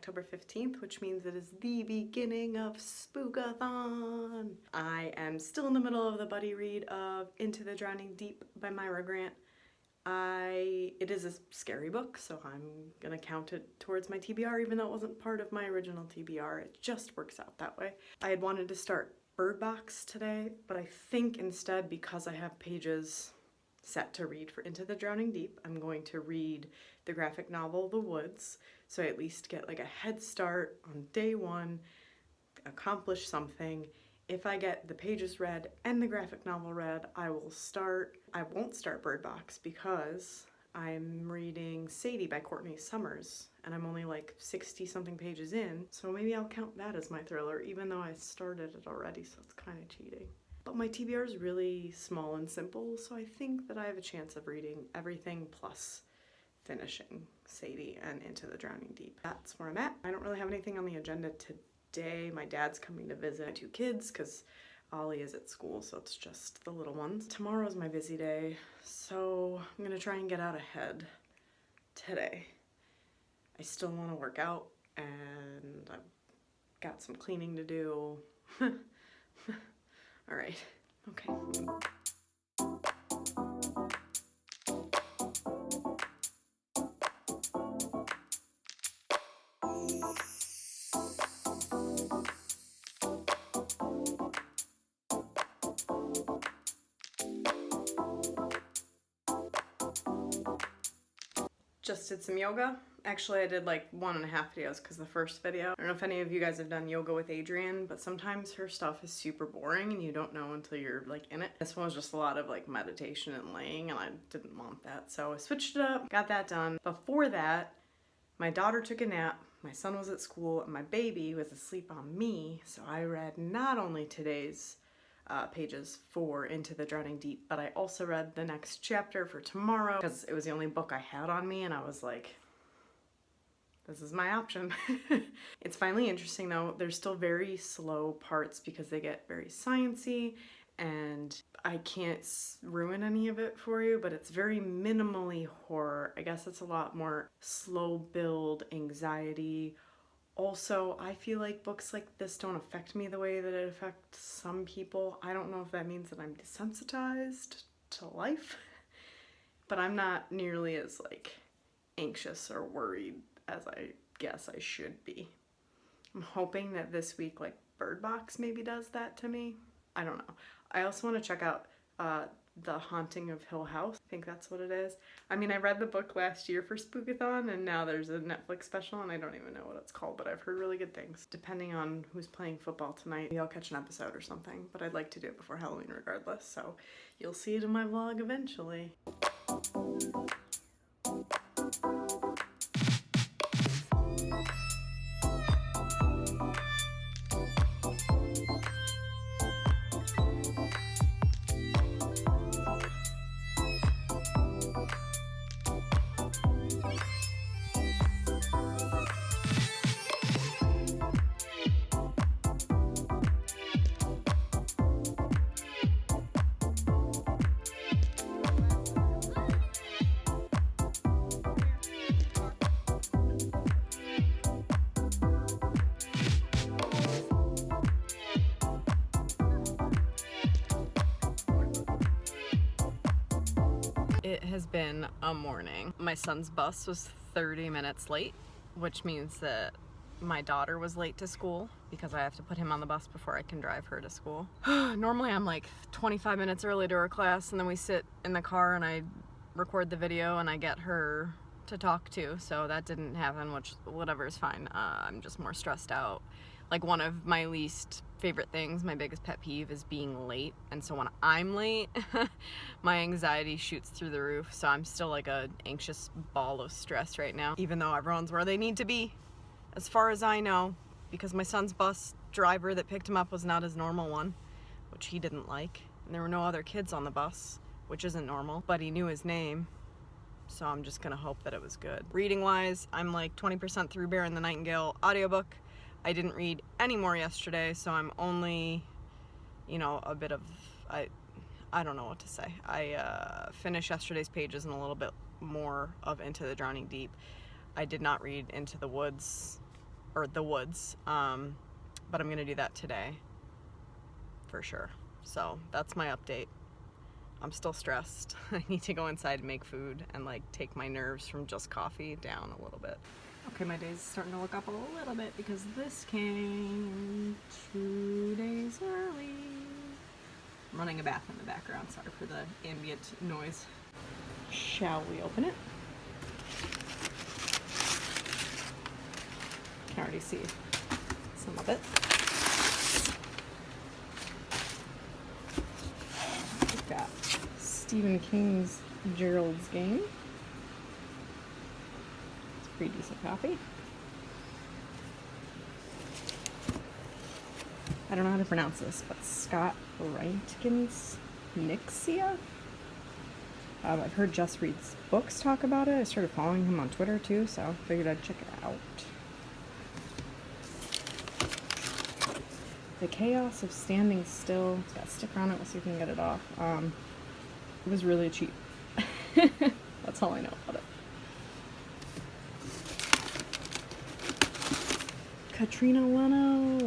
October 15th, which means it is the beginning of Spook-A-Thon. I am still in the middle of the buddy read of Into the Drowning Deep by Myra Grant. It is a scary book, so I'm gonna count it towards my TBR, even though it wasn't part of my original TBR. It just works out that way. I had wanted to start Bird Box today, but I think instead, because I have pages set to read for Into the Drowning Deep, I'm going to read the graphic novel The Woods, so I at least get like a head start on day one, accomplish something. If I get the pages read and the graphic novel read, I won't start Bird Box because I'm reading Sadie by Courtney Summers, and I'm only like 60 something pages in, so maybe I'll count that as my thriller, even though I started it already, so it's kind of cheating. But my TBR is really small and simple, so I think that I have a chance of reading everything plus finishing Sadie and Into the Drowning Deep. That's where I'm at. I don't really have anything on the agenda today. My dad's coming to visit my two kids because Ollie is at school, so it's just the little ones. Tomorrow's my busy day, so I'm gonna try and get out ahead today. I still want to work out, and I've got some cleaning to do. All right, okay. Just did some yoga. Actually, I did like 1.5 videos because the first video, I don't know if any of you guys have done yoga with Adrienne, but sometimes her stuff is super boring and you don't know until you're like in it. This one was just a lot of like meditation and laying, and I didn't want that, so I switched it up, got that done. Before that, my daughter took a nap, my son was at school, and my baby was asleep on me, so I read not only today's pages for Into the Drowning Deep, but I also read the next chapter for tomorrow because it was the only book I had on me, and I was like, this is my option. It's finally interesting though. There's still very slow parts because they get very sciencey, and I can't ruin any of it for you, but it's very minimally horror. I guess it's a lot more slow build anxiety. Also, I feel like books like this don't affect me the way that it affects some people. I don't know if that means that I'm desensitized to life, but I'm not nearly as like anxious or worried as I guess I should be. I'm hoping that this week like Bird Box maybe does that to me. I don't know. I also want to check out The Haunting of Hill House. I think that's what it is. I mean, I read the book last year for Spook-A-Thon, and now there's a Netflix special, and I don't even know what it's called, but I've heard really good things. Depending on who's playing football tonight, maybe I'll catch an episode or something, but I'd like to do it before Halloween regardless, so you'll see it in my vlog eventually. It has been a morning. My son's bus was 30 minutes late, which means that my daughter was late to school because I have to put him on the bus before I can drive her to school. Normally I'm like 25 minutes early to her class, and then we sit in the car and I record the video and I get her to talk to, so that didn't happen, which whatever is fine. I'm just more stressed out. Like, one of my least favorite things, my biggest pet peeve, is being late, and so when I'm late my anxiety shoots through the roof, so I'm still like a anxious ball of stress right now, even though everyone's where they need to be as far as I know, because my son's bus driver that picked him up was not his normal one, which he didn't like, and there were no other kids on the bus, which isn't normal, but he knew his name, so I'm just gonna hope that it was good. Reading wise, I'm like 20% through Bear and the Nightingale audiobook. I didn't read any more yesterday, so I'm only, you know, a bit of, I don't know what to say. I finished yesterday's pages and a little bit more of Into the Drowning Deep. I did not read Into the Woods or the woods, but I'm gonna do that today for sure. So that's my update. I'm still stressed. I need to go inside and make food and like take my nerves from just coffee down a little bit. Okay, my day's starting to look up a little bit because this came 2 days early. I'm running a bath in the background, sorry for the ambient noise. Shall we open it? Can already see some of it. We've got Stephen King's Gerald's Game. It's a pretty decent copy. I don't know how to pronounce this, but Scott Reinken's Nixia? I've heard Just Reads Books talk about it. I started following him on Twitter too, so figured I'd check it out. The Chaos of Standing Still. It's got a sticker on it. We'll see if we can get it off. It was really cheap. That's all I know about it. Katrina Leno,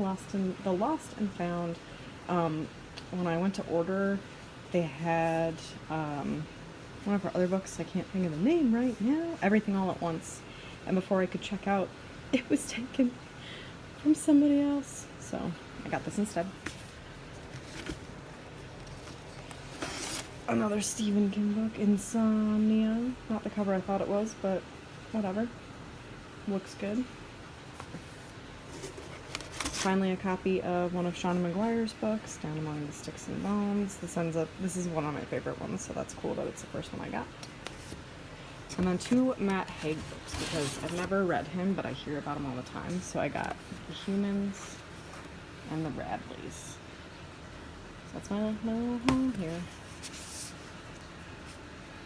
The Lost and Found. When I went to order, they had one of her other books, I can't think of the name right now, Everything All at Once. And before I could check out, it was taken from somebody else. So I got this instead. Another Stephen King book, Insomnia. Not the cover I thought it was, but whatever. Looks good. Finally a copy of one of Sean McGuire's books, Down Among the Sticks and Bones. This is one of my favorite ones, so that's cool that it's the first one I got. And then 2 Matt Haig books, because I've never read him, but I hear about him all the time. So I got The Humans and The Radleys. So that's my little home here.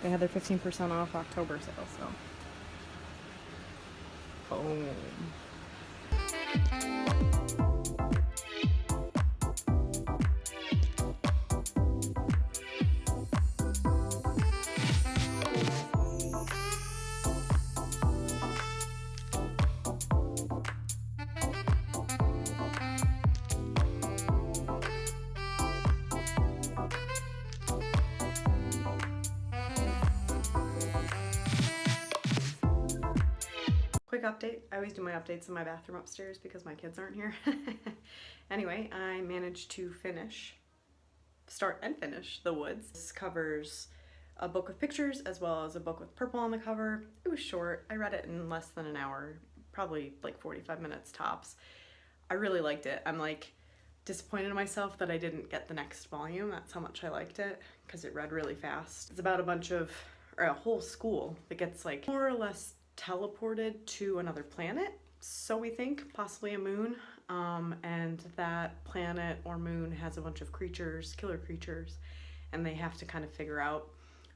They had their 15% off October sale, so. Boom. Quick update. I always do my updates in my bathroom upstairs because my kids aren't here. Anyway, I managed to start and finish The Woods. This covers a book with pictures as well as a book with purple on the cover. It was short. I read it in less than an hour, probably like 45 minutes tops. I really liked it. I'm like disappointed in myself that I didn't get the next volume. That's how much I liked it because it read really fast. It's about a whole school that gets like more or less teleported to another planet, so we think, possibly a moon, and that planet or moon has a bunch of creatures, killer creatures, and they have to kind of figure out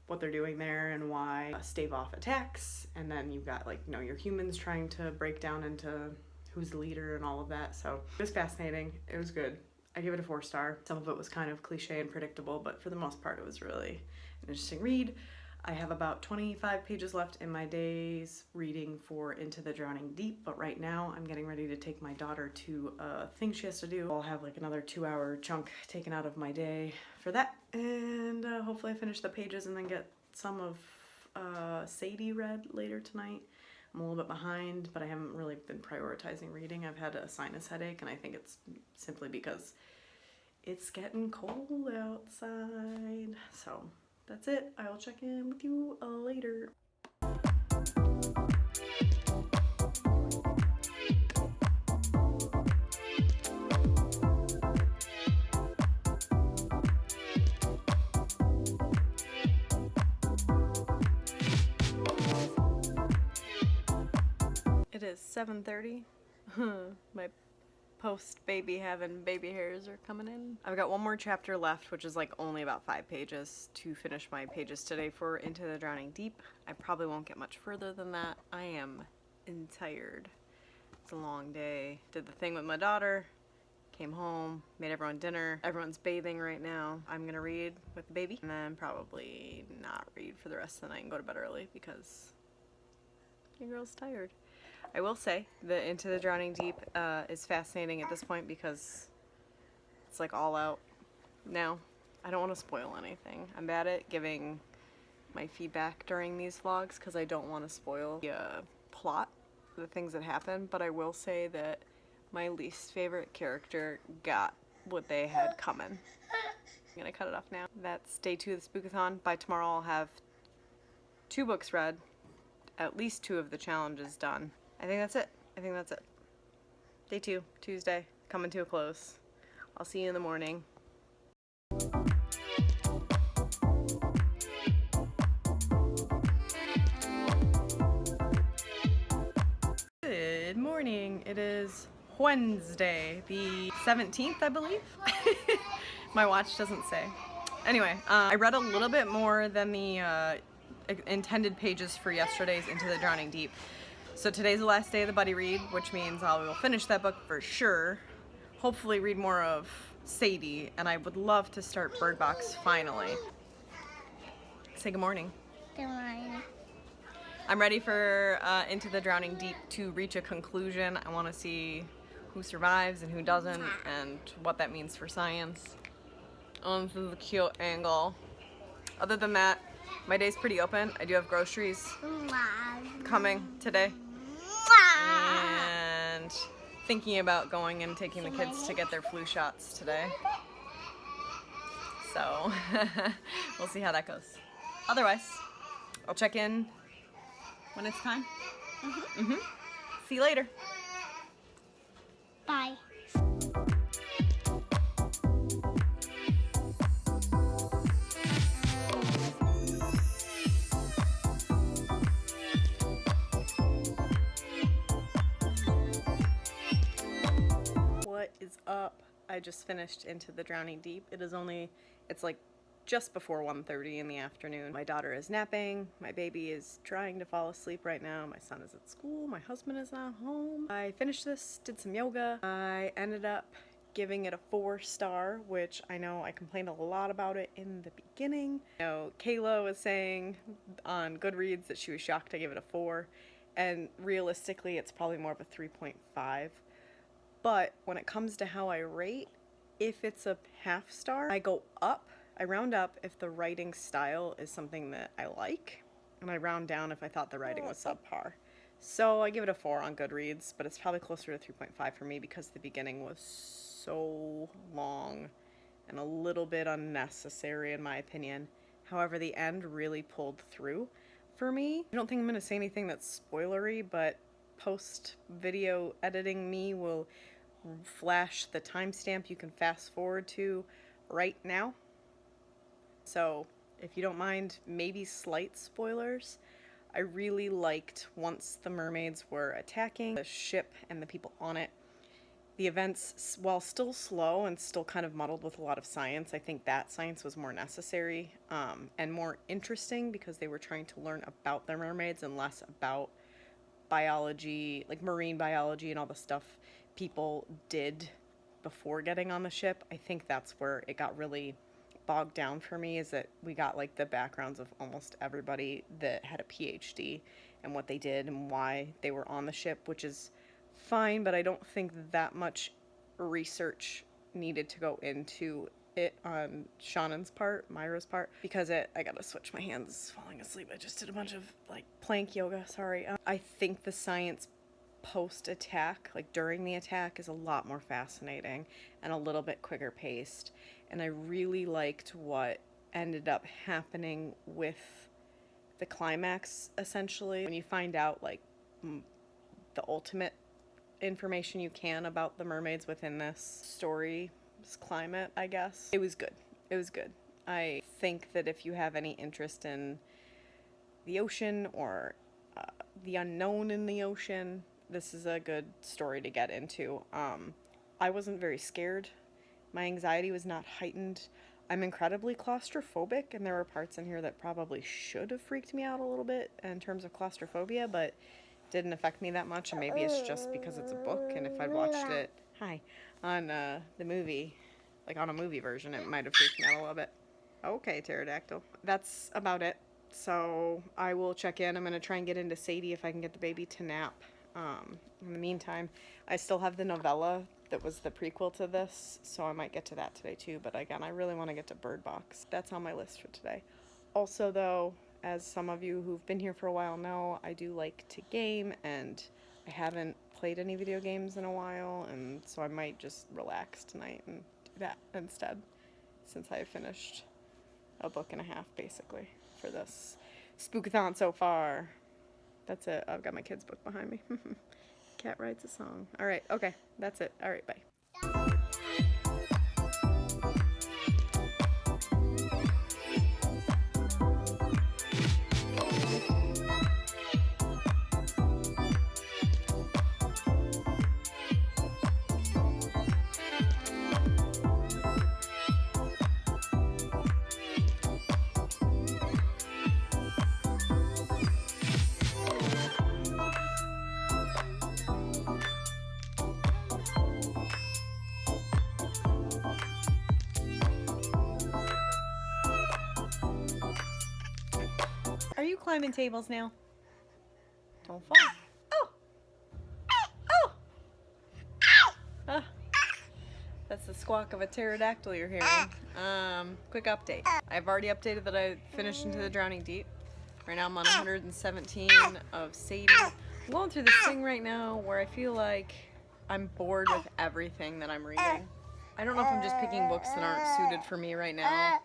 what they're doing there and why, stave off attacks. And then you've got like, you know, your humans trying to break down into who's the leader and all of that. So it was fascinating. It was good. I give it a 4-star. Some of it was kind of cliche and predictable, but for the most part it was really an interesting read. I have about 25 pages left in my day's reading for Into the Drowning Deep, but right now I'm getting ready to take my daughter to a thing she has to do. I'll have like another 2-hour chunk taken out of my day for that, and hopefully I finish the pages and then get some of Sadie read later tonight. I'm a little bit behind, but I haven't really been prioritizing reading. I've had a sinus headache, and I think it's simply because it's getting cold outside. So that's it. I will check in with you later. It is 7:30. My post-baby having baby hairs are coming in. I've got one more chapter left, which is like only about 5 pages to finish my pages today for Into the Drowning Deep. I probably won't get much further than that. I am tired. It's a long day. Did the thing with my daughter, came home, made everyone dinner. Everyone's bathing right now. I'm gonna read with the baby and then probably not read for the rest of the night and go to bed early because your girl's tired. I will say the Into the Drowning Deep is fascinating at this point because it's like all out now. I don't want to spoil anything. I'm bad at giving my feedback during these vlogs because I don't want to spoil the plot, the things that happen, but I will say that my least favorite character got what they had coming. I'm gonna cut it off now. That's day 2 of the Spook-A-Thon. By tomorrow I'll have 2 books read, at least 2 of the challenges done. I think that's it. Day 2, Tuesday, coming to a close. I'll see you in the morning. Good morning. It is Wednesday, the 17th, I believe. My watch doesn't say. Anyway, I read a little bit more than the intended pages for yesterday's Into the Drowning Deep. So today's the last day of the buddy read, which means I will finish that book for sure. Hopefully read more of Sadie, and I would love to start Bird Box finally. Say good morning. Good morning. I'm ready for Into the Drowning Deep to reach a conclusion. I want to see who survives and who doesn't, and what that means for science. Oh, this is a cute angle. Other than that, my day's pretty open. I do have groceries coming today. And thinking about going and taking the kids to get their flu shots today. So, we'll see how that goes. Otherwise, I'll check in when it's time. See you later. Bye. What is up? I just finished Into the Drowning Deep. It's like just before 1:30 in the afternoon. My daughter is napping. My baby is trying to fall asleep right now. My son is at school. My husband is not home. I finished this, did some yoga. I ended up giving it a 4-star, which I know I complained a lot about it in the beginning. You know, Kayla was saying on Goodreads that she was shocked I gave it a 4, and realistically it's probably more of a 3.5. But when it comes to how I rate, if it's a half star, I go up. I round up if the writing style is something that I like, and I round down if I thought the writing was subpar. So I give it a 4 on Goodreads, but it's probably closer to 3.5 for me because the beginning was so long and a little bit unnecessary in my opinion. However, the end really pulled through for me. I don't think I'm going to say anything that's spoilery, but post-video editing me will flash the timestamp you can fast forward to right now. So, if you don't mind, maybe slight spoilers. I really liked once the mermaids were attacking the ship and the people on it. The events, while still slow and still kind of muddled with a lot of science, I think that science was more necessary and more interesting because they were trying to learn about the mermaids and less about biology, like marine biology and all the stuff people did before getting on the ship. I think that's where it got really bogged down for me, is that we got like the backgrounds of almost everybody that had a PhD and what they did and why they were on the ship, which is fine, but I don't think that much research needed to go into it on Shannon's part, Myra's part, because I gotta switch my hands falling asleep. I just did a bunch of like plank yoga, sorry. I think the science post-attack, like during the attack, is a lot more fascinating and a little bit quicker paced, and I really liked what ended up happening with the climax, essentially, when you find out like the ultimate information you can about the mermaids within this story climate, I guess. It was good. It was good. I think that if you have any interest in the ocean or the unknown in the ocean, this is a good story to get into. I wasn't very scared. My anxiety was not heightened. I'm incredibly claustrophobic, and there were parts in here that probably should have freaked me out a little bit in terms of claustrophobia, but didn't affect me that much, and maybe it's just because it's a book, and if I'd watched it on the movie, like on a movie version, it might have freaked me out a little bit. Okay, pterodactyl. That's about it. So I will check in. I'm going to try and get into Sadie if I can get the baby to nap. In the meantime, I still have the novella that was the prequel to this, so I might get to that today too. But again, I really want to get to Bird Box. That's on my list for today. Also, though, as some of you who've been here for a while know, I do like to game, and I haven't played any video games in a while, and so I might just relax tonight and do that instead, since I have finished a book and a half, basically, for this Spook-A-Thon so far. That's it. I've got my kids' book behind me. Cat writes a song. All right. Okay. That's it. All right. Bye. Are you climbing tables now? Don't fall. Oh! Oh! That's the squawk of a pterodactyl you're hearing. Quick update. I've already updated that I finished Into the Drowning Deep. Right now I'm on 117 of Sadie. I'm going through this thing right now where I feel like I'm bored with everything that I'm reading. I don't know if I'm just picking books that aren't suited for me right now,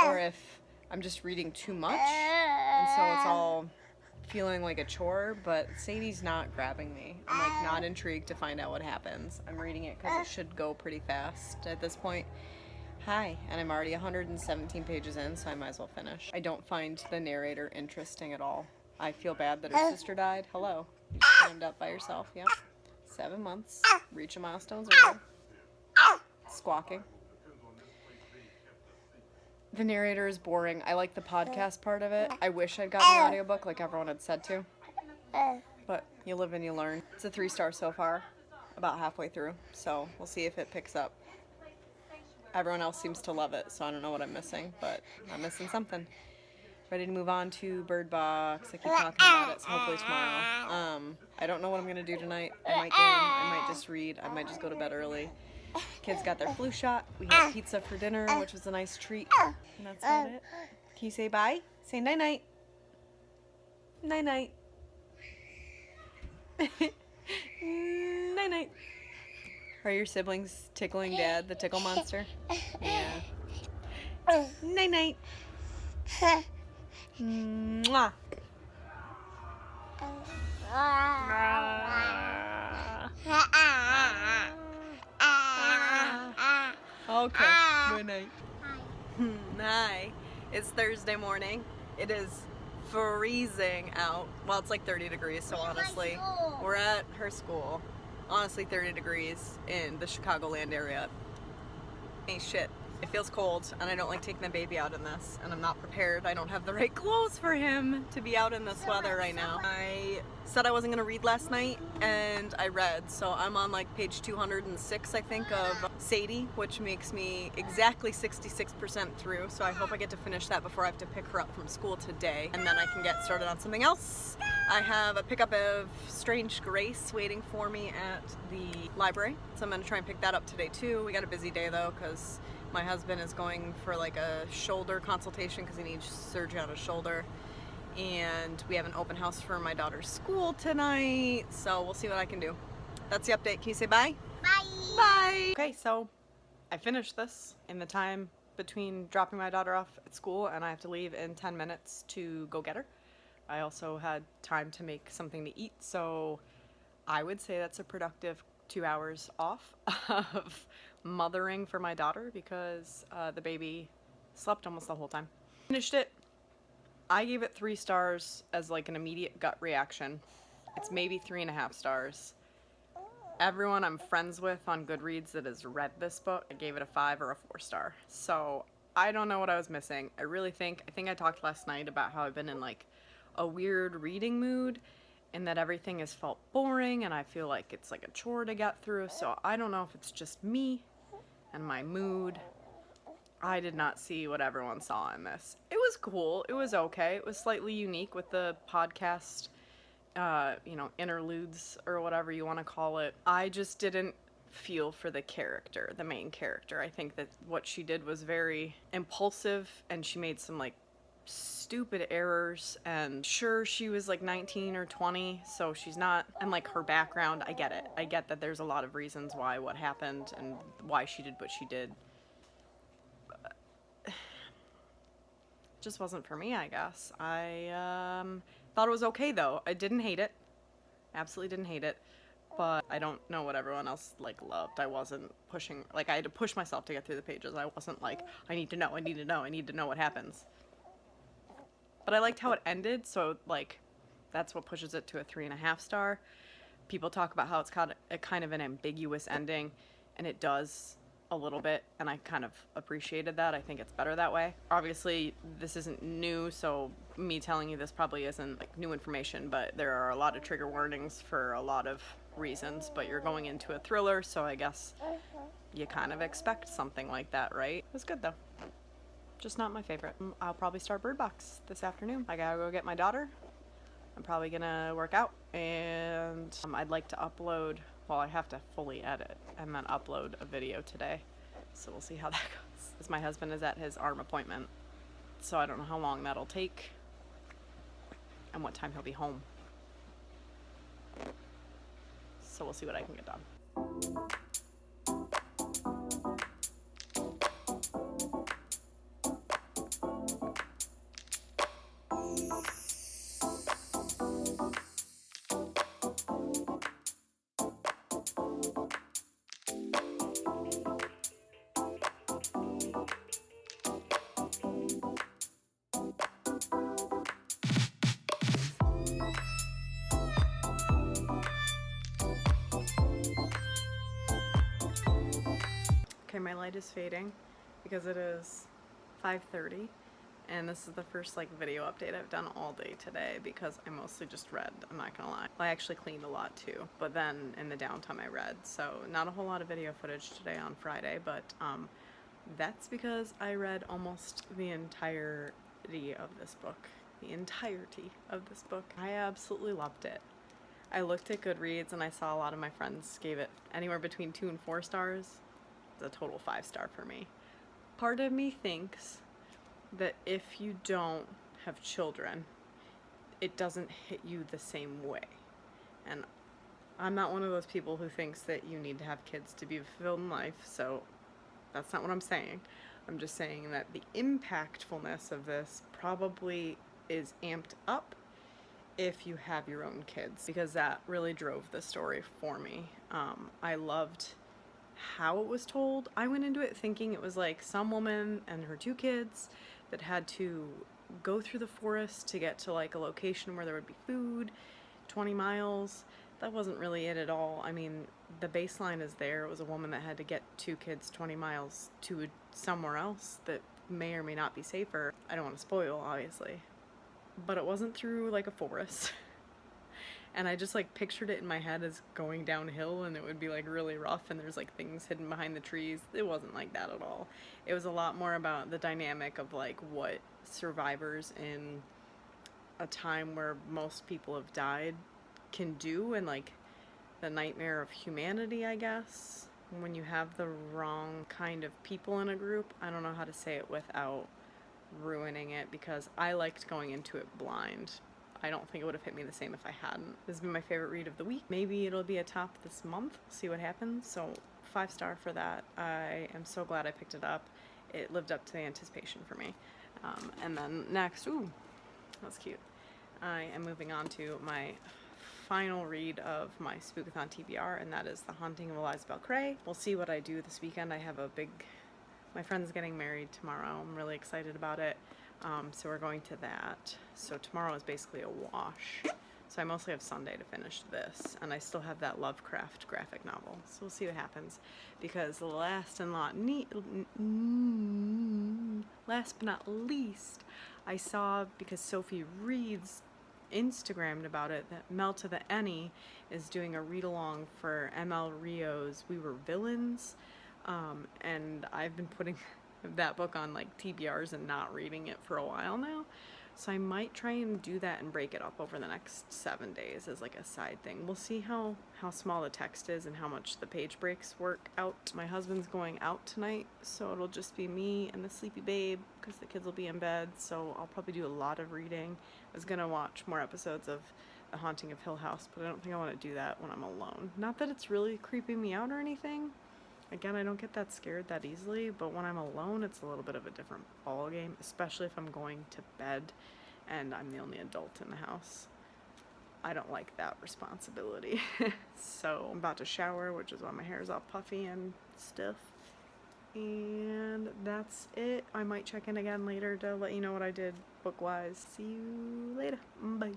or if I'm just reading too much, and so it's all feeling like a chore, but Sadie's not grabbing me. I'm like not intrigued to find out what happens. I'm reading it because it should go pretty fast at this point. Hi, and I'm already 117 pages in, so I might as well finish. I don't find the narrator interesting at all. I feel bad that her sister died. Hello. You just climbed up by yourself. Yep. 7 months. Reach a milestone's early. Squawking. The narrator is boring. I like the podcast part of it. I wish I'd gotten the audiobook like everyone had said to. But you live and you learn. It's a 3-star so far. About halfway through. So we'll see if it picks up. Everyone else seems to love it, so I don't know what I'm missing, but I'm missing something. Ready to move on to Bird Box. I keep talking about it, so hopefully tomorrow. I don't know what I'm going to do tonight. I might game. I might just read. I might just go to bed early. Kids got their flu shot. We had pizza for dinner, which was a nice treat. And that's about it. Can you say bye? Say night-night. Night-night. Night-night. Are your siblings tickling Dad, the tickle monster? Yeah. Night-night. Mwah. Okay, good night. Hi. It's Thursday morning. It is freezing out. Well, it's like 30 degrees, so honestly, we're at her school. Honestly, 30 degrees in the Chicagoland area. Ain't shit. It feels cold, and I don't like taking the baby out in this, and I'm not prepared. I don't have the right clothes for him to be out in this weather right now. I said I wasn't gonna read last night, and I read, so I'm on like page 206, I think, of Sadie, which makes me exactly 66% through, so I hope I get to finish that before I have to pick her up from school today, and then I can get started on something else. I have a pickup of Strange Grace waiting for me at the library, so I'm gonna try and pick that up today too. We got a busy day though, because my husband is going for like a shoulder consultation because he needs surgery on his shoulder. And we have an open house for my daughter's school tonight, so we'll see what I can do. That's the update. Can you say bye? Bye. Bye. Okay, so I finished this in the time between dropping my daughter off at school and I have to leave in 10 minutes to go get her. I also had time to make something to eat, so I would say that's a productive 2 hours off of mothering for my daughter because the baby slept almost the whole time. Finished it. I gave it 3 stars as like an immediate gut reaction. It's maybe 3.5 stars. Everyone I'm friends with on Goodreads that has read this book, I gave it a 5 or a 4 star. So I don't know what I was missing. I think I talked last night about how I've been in like a weird reading mood and that everything has felt boring and I feel like it's like a chore to get through. So I don't know if it's just me and my mood. I did not see what everyone saw in this. It was cool. It was okay. It was slightly unique with the podcast you know, interludes or whatever you want to call it. I just didn't feel for the character, the main character. I think that what she did was very impulsive, and she made some like stupid errors. And sure, she was like 19 or 20, so she's not, and like her background, I get it. I get that there's a lot of reasons why what happened and why she did what she did. Just wasn't for me, I guess. I thought it was okay though. I didn't hate it. Absolutely didn't hate it. But I don't know what everyone else like loved. I wasn't pushing, like I had to push myself to get through the pages. I wasn't like, I need to know what happens. But I liked how it ended, so like that's what pushes it to a 3.5 star. People talk about how it's got a kind of an ambiguous ending, and it does a little bit, and I kind of appreciated that. I think it's better that way. Obviously, this isn't new, so me telling you this probably isn't like new information, but there are a lot of trigger warnings for a lot of reasons, but you're going into a thriller, so I guess you kind of expect something like that, right? It was good though. Just not my favorite. I'll probably start Bird Box this afternoon. I gotta go get my daughter. I'm probably gonna work out, and I'd like to upload, well, I have to fully edit and then upload a video today, so we'll see how that goes. Because my husband is at his arm appointment, so I don't know how long that'll take and what time he'll be home. So we'll see what I can get done. Okay, my light is fading because it is 5:30, and this is the first like video update I've done all day today because I mostly just read, I'm not gonna lie. I actually cleaned a lot too, but then in the downtime I read, so not a whole lot of video footage today on Friday, but that's because I read almost the entirety of this book. The entirety of this book. I absolutely loved it. I looked at Goodreads and I saw a lot of my friends gave it anywhere between 2 and 4 stars. A total 5 star for me. Part of me thinks that if you don't have children, it doesn't hit you the same way. And I'm not one of those people who thinks that you need to have kids to be fulfilled in life, so that's not what I'm saying. I'm just saying that the impactfulness of this probably is amped up if you have your own kids, because that really drove the story for me. I loved how it was told. I went into it thinking it was like some woman and her 2 kids that had to go through the forest to get to like a location where there would be food, 20 miles. That wasn't really it at all. I mean, the baseline is there. It was a woman that had to get 2 kids 20 miles to somewhere else that may or may not be safer. I don't want to spoil, obviously. But it wasn't through like a forest. And I just like pictured it in my head as going downhill, and it would be like really rough and there's like things hidden behind the trees. It wasn't like that at all. It was a lot more about the dynamic of like what survivors in a time where most people have died can do, and like the nightmare of humanity, I guess, when you have the wrong kind of people in a group. I don't know how to say it without ruining it, because I liked going into it blind. I don't think it would have hit me the same if I hadn't. This has been my favorite read of the week. Maybe it'll be a top this month. We'll see what happens. So 5 star for that. I am so glad I picked it up. It lived up to the anticipation for me. And then next, ooh, that's cute. I am moving on to my final read of my Spook-A-Thon TBR, and that is The Haunting of Eliza Bell Cray. We'll see what I do this weekend. I have my friend's getting married tomorrow. I'm really excited about it. So we're going to that. So tomorrow is basically a wash. So I mostly have Sunday to finish this, and I still have that Lovecraft graphic novel. So we'll see what happens, because last but not least, I saw, because Sophie Reads Instagrammed about it, that Mel to the Any is doing a read-along for ML Rio's We Were Villains, and I've been putting that book on like TBRs and not reading it for a while now. So I might try and do that and break it up over the next 7 days as like a side thing. We'll see how small the text is and how much the page breaks work out. My husband's going out tonight, so it'll just be me and the sleepy babe because the kids will be in bed, so I'll probably do a lot of reading. I was gonna watch more episodes of The Haunting of Hill House, but I don't think I want to do that when I'm alone. Not that it's really creeping me out or anything. Again, I don't get that scared that easily, but when I'm alone, it's a little bit of a different ball game, especially if I'm going to bed and I'm the only adult in the house. I don't like that responsibility. So I'm about to shower, which is why my hair is all puffy and stiff. And that's it. I might check in again later to let you know what I did book-wise. See you later. Bye.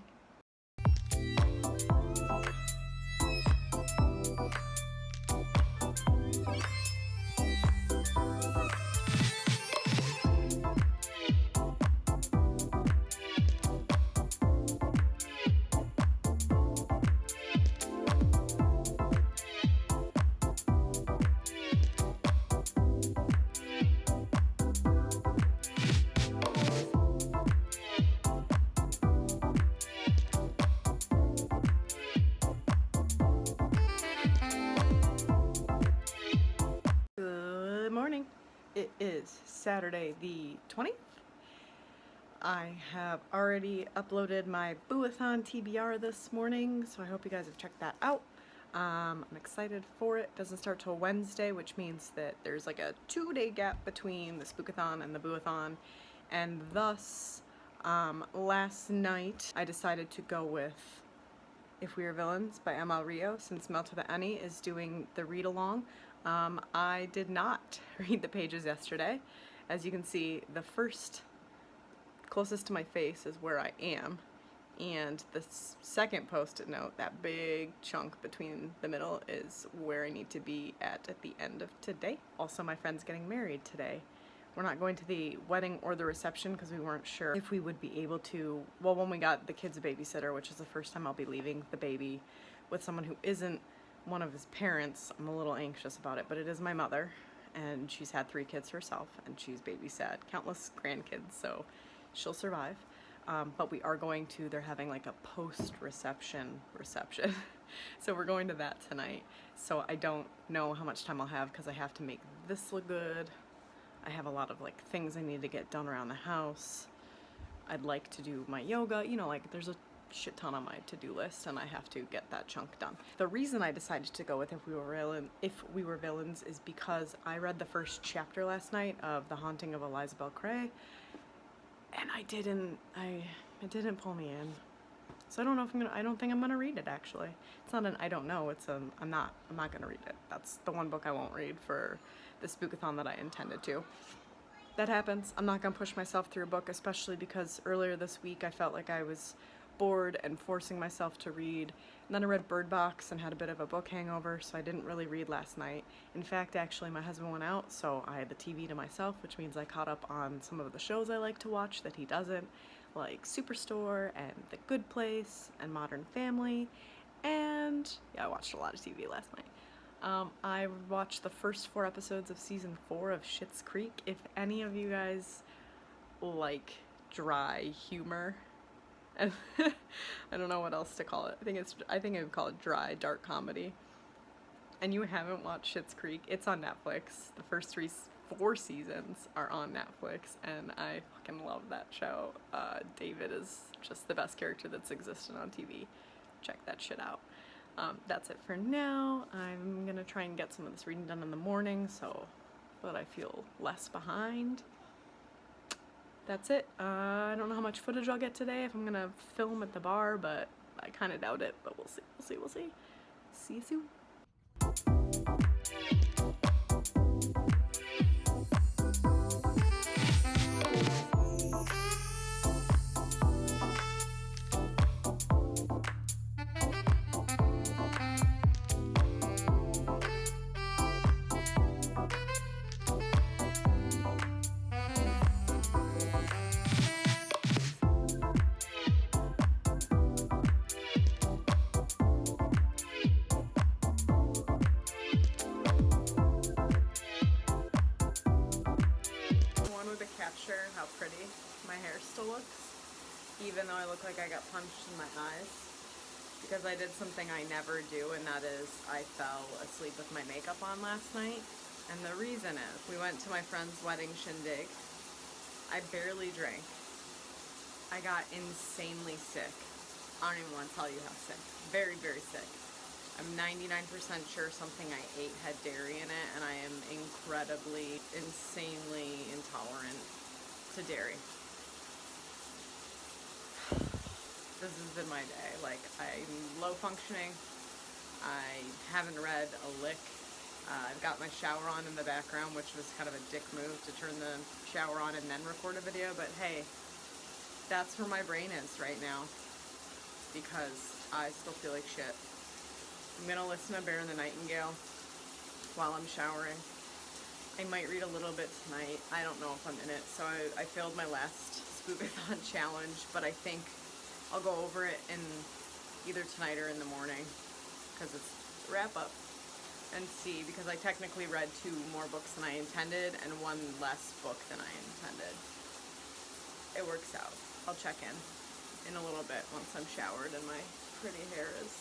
It is Saturday the 20th. I have already uploaded my Spook-A-Thon TBR this morning, so I hope you guys have checked that out. I'm excited for it. It doesn't start till Wednesday, which means that there's like a 2-day gap between the Spook-A-Thon and the Boo-A-Thon, and thus last night I decided to go with If We Were Villains by ML Rio, since Mel to the Any is doing the read-along. I did not read the pages yesterday. As you can see, the first closest to my face is where I am, and the second post-it note, that big chunk between the middle, is where I need to be at the end of today. Also, my friend's getting married today. We're not going to the wedding or the reception because we weren't sure if we would be able to, well, when we got the kids a babysitter, which is the first time I'll be leaving the baby with someone who isn't one of his parents, I'm a little anxious about it, but it is my mother, and she's had 3 kids herself, and she's babysat countless grandkids, so she'll survive. But we are going to, they're having like a post-reception reception. So we're going to that tonight. So I don't know how much time I'll have because I have to make this look good. I have a lot of like things I need to get done around the house. I'd like to do my yoga, you know, like there's a shit ton on my to-do list, and I have to get that chunk done. The reason I decided to go with If We Were Villains is because I read the first chapter last night of The Haunting of Eliza Bell Cray, and it didn't pull me in. So I don't know if I don't think I'm gonna read it, actually. It's not an I don't know, it's I'm not gonna read it. That's the one book I won't read for the Spook-A-Thon that I intended to. That happens. I'm not gonna push myself through a book, especially because earlier this week I felt like I was bored and forcing myself to read, and then I read Bird Box and had a bit of a book hangover, so I didn't really read last night. In fact, actually, my husband went out, so I had the TV to myself, which means I caught up on some of the shows I like to watch that he doesn't, like Superstore and The Good Place and Modern Family, and yeah, I watched a lot of TV last night. I watched the first 4 episodes of season 4 of Schitt's Creek. If any of you guys like dry humor, and I don't know what else to call it. I think I would call it dry, dark comedy. And you haven't watched Schitt's Creek, it's on Netflix. The first 4 seasons are on Netflix, and I fucking love that show. David is just the best character that's existed on TV. Check that shit out. That's it for now. I'm gonna try and get some of this reading done in the morning so that I feel less behind. That's it. I don't know how much footage I'll get today, if I'm gonna film at the bar, but I kind of doubt it, but we'll see. See you soon. How pretty my hair still looks. even though I look like I got punched in my eyes, because I did something I never do, and that is I fell asleep with my makeup on last night. And the reason is, we went to my friend's wedding shindig. I barely drank. I got insanely sick. I don't even want to tell you how sick. Very, very sick. I'm 99% sure something I ate had dairy in it, and I am incredibly, insanely intolerant to dairy. This has been my day. Like, I'm low functioning. I haven't read a lick. I've got my shower on in the background, which was kind of a dick move to turn the shower on and then record a video, but hey, that's where my brain is right now, because I still feel like shit. I'm gonna listen to Bear and the Nightingale while I'm showering. I might read a little bit tonight. I don't know if I'm in it, so I failed my last Spook-A-Thon challenge, but I think I'll go over it in either tonight or in the morning, because it's a wrap up, and see, because I technically read 2 more books than I intended and 1 less book than I intended. It works out. I'll check in a little bit once I'm showered and my pretty hair is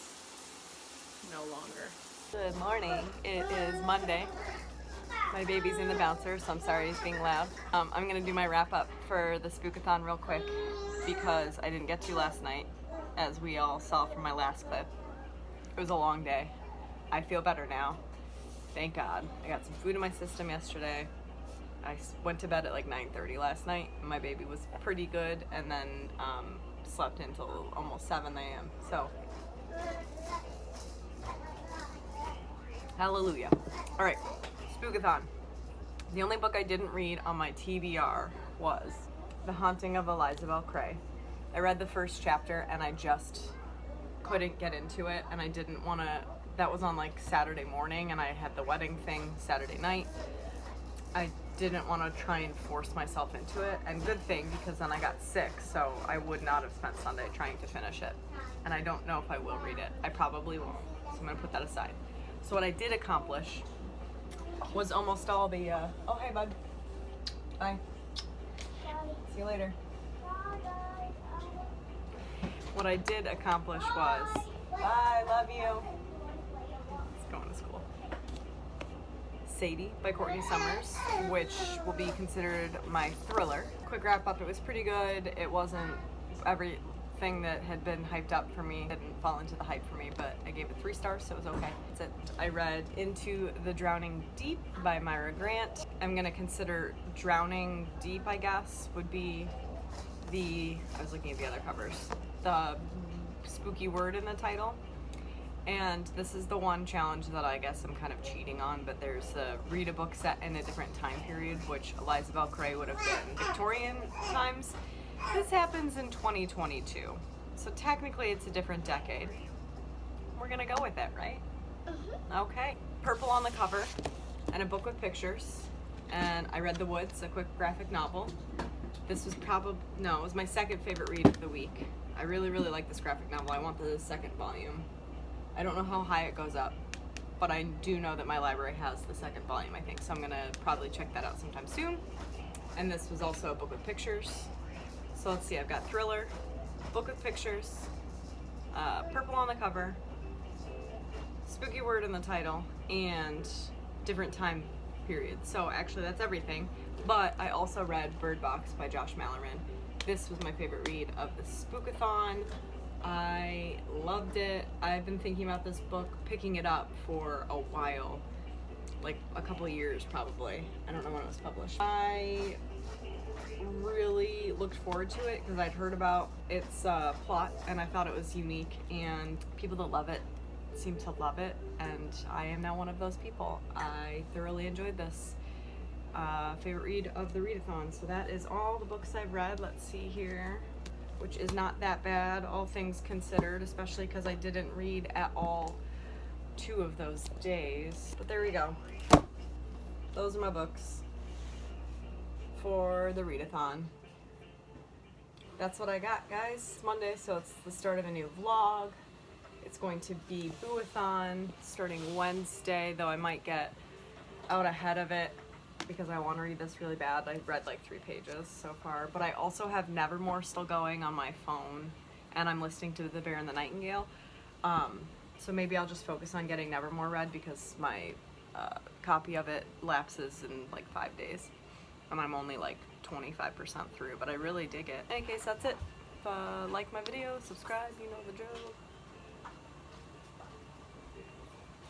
no longer. Good morning. It is Monday. My baby's in the bouncer, so I'm sorry he's being loud. I'm gonna do my wrap up for the Spook-A-Thon real quick because I didn't get to last night, as we all saw from my last clip. It was a long day. I feel better now. Thank God. I got some food in my system yesterday. I went to bed at like 9:30 last night. My baby was pretty good, and then slept until almost 7 a.m. So, hallelujah. All right, Spook-A-Thon. The only book I didn't read on my TBR was The Haunting of Elizabeth Cray. I read the first chapter and I just couldn't get into it, and I didn't want to. That was on like Saturday morning, and I had the wedding thing Saturday night. I didn't want to try and force myself into it, and good thing, because then I got sick, so I would not have spent Sunday trying to finish it. And I don't know if I will read it. I probably won't, so I'm going to put that aside. So what I did accomplish was almost all the, oh hey bud, bye, see you later. What I did accomplish was, bye, love you. Let's go to school. Sadie by Courtney Summers, which will be considered my thriller. Quick wrap up, it was pretty good. It wasn't everything that had been hyped up for me. It didn't fall into the hype for me, but I gave it 3 stars, so it was okay. That's it. I read Into the Drowning Deep by Myra Grant. I'm gonna consider Drowning Deep, I guess, would be I was looking at the other covers, the spooky word in the title. And this is the one challenge that I guess I'm kind of cheating on, but there's the read a book set in a different time period, which Elizabeth Cray would have been Victorian times. This happens in 2022, so technically it's a different decade. We're gonna go with it, right? Okay. Purple on the cover, and a book with pictures, and I read The Woods, a quick graphic novel. This was it was my second favorite read of the week. I really, really like this graphic novel. I want the second volume. I don't know how high it goes up, but I do know that my library has the second volume, I think, so I'm gonna probably check that out sometime soon. And this was also a book with pictures. So let's see, I've got thriller, book with pictures, purple on the cover, spooky word in the title, and different time period. So actually that's everything, but I also read Bird Box by Josh Malloran. This was my favorite read of the Spook-A-Thon. I loved it. I've been thinking about this book, picking it up for a while, like a couple of years probably. I don't know when it was published. I really looked forward to it because I'd heard about its plot and I thought it was unique, and people that love it seem to love it, and I am now one of those people. I thoroughly enjoyed this. Favorite read of the readathon. So that is all the books I've read. Let's see here, which is not that bad, all things considered, especially because I didn't read at all 2 of those days. But there we go. Those are my books for the readathon. That's what I got, guys. It's Monday, so it's the start of a new vlog. It's going to be Boo-A-thon starting Wednesday, though I might get out ahead of it because I want to read this really bad. I read like 3 pages so far, but I also have Nevermore still going on my phone, and I'm listening to The Bear and the Nightingale. So maybe I'll just focus on getting Nevermore read because my copy of it lapses in like 5 days, and I'm only like 25% through, but I really dig it. In any case, that's it. If like my video, subscribe, you know the drill.